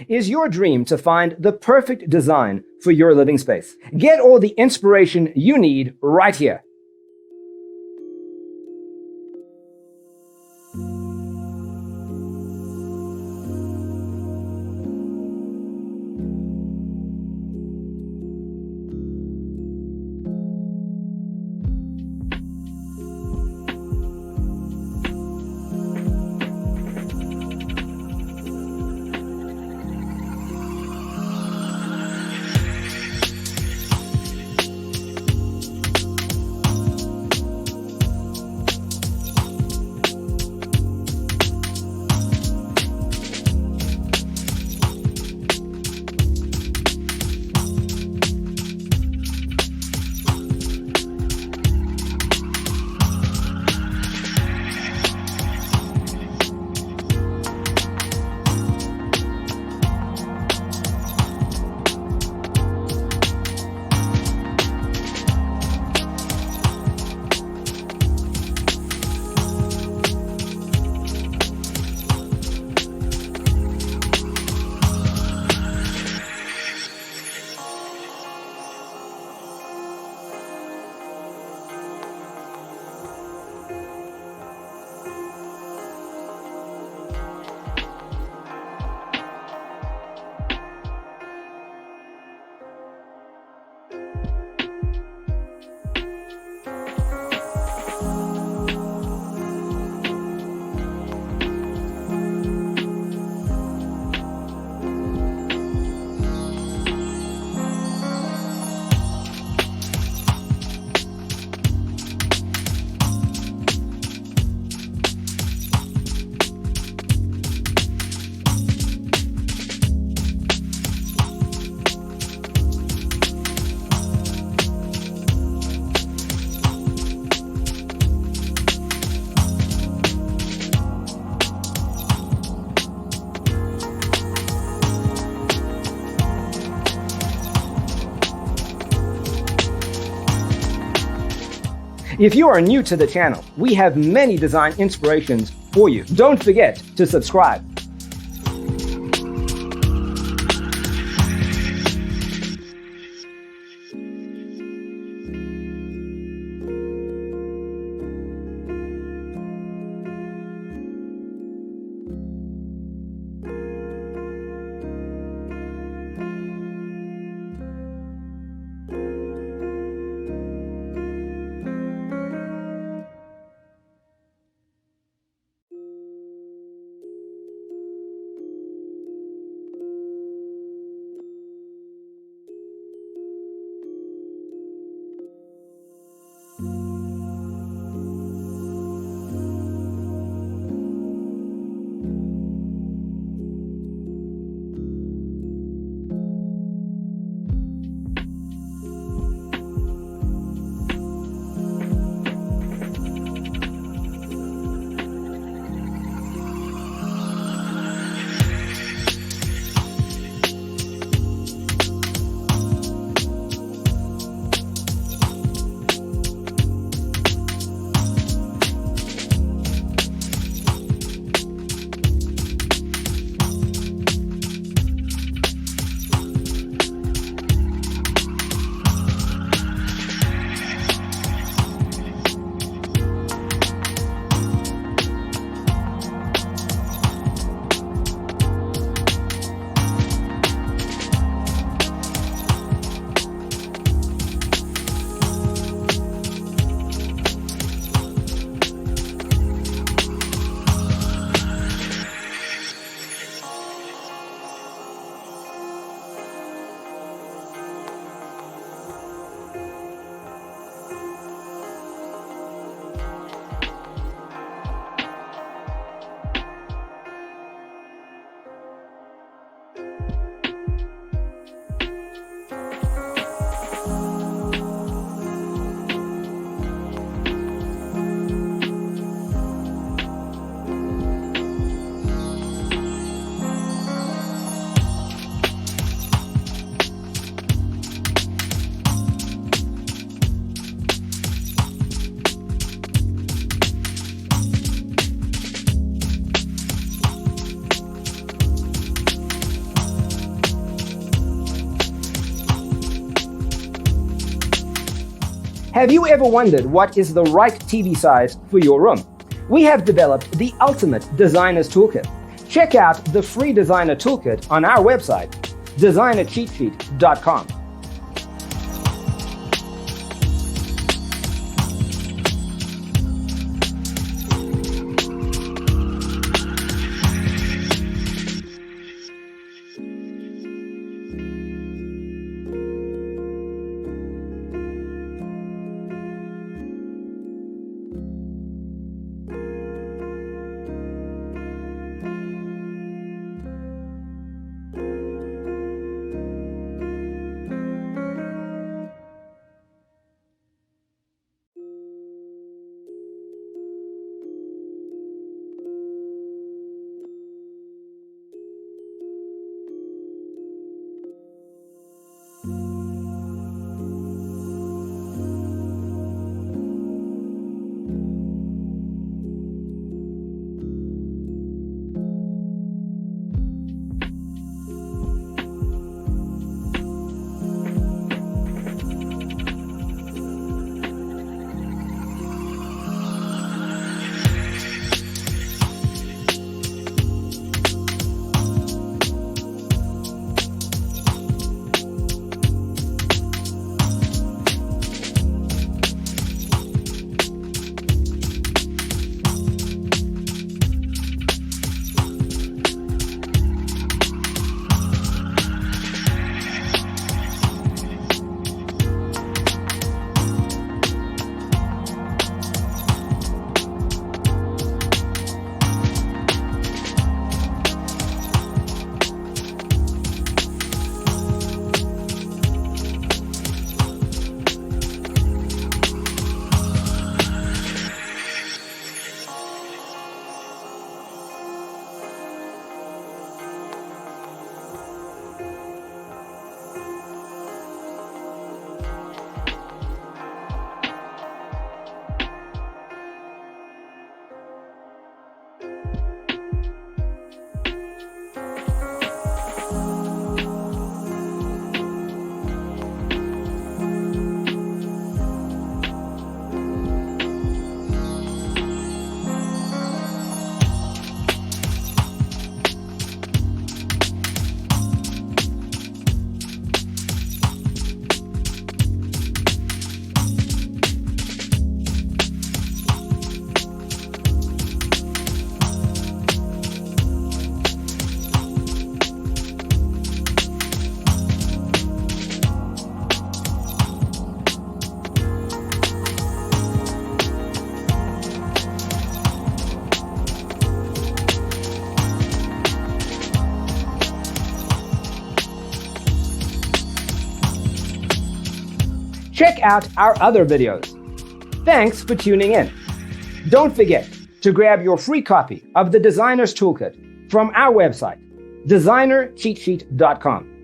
Is your dream to find the perfect design for your living space? Get all the inspiration you need right here. If you are new to the channel, we have many design inspirations for you. Don't forget to subscribe. Have you ever wondered what is the right TV size for your room? We have developed the ultimate designer's toolkit. Check out the free designer toolkit on our website, designercheatsheet.com. Check out our other videos. Thanks for tuning in. Don't forget to grab your free copy of the Designer's Toolkit from our website, designercheatsheet.com.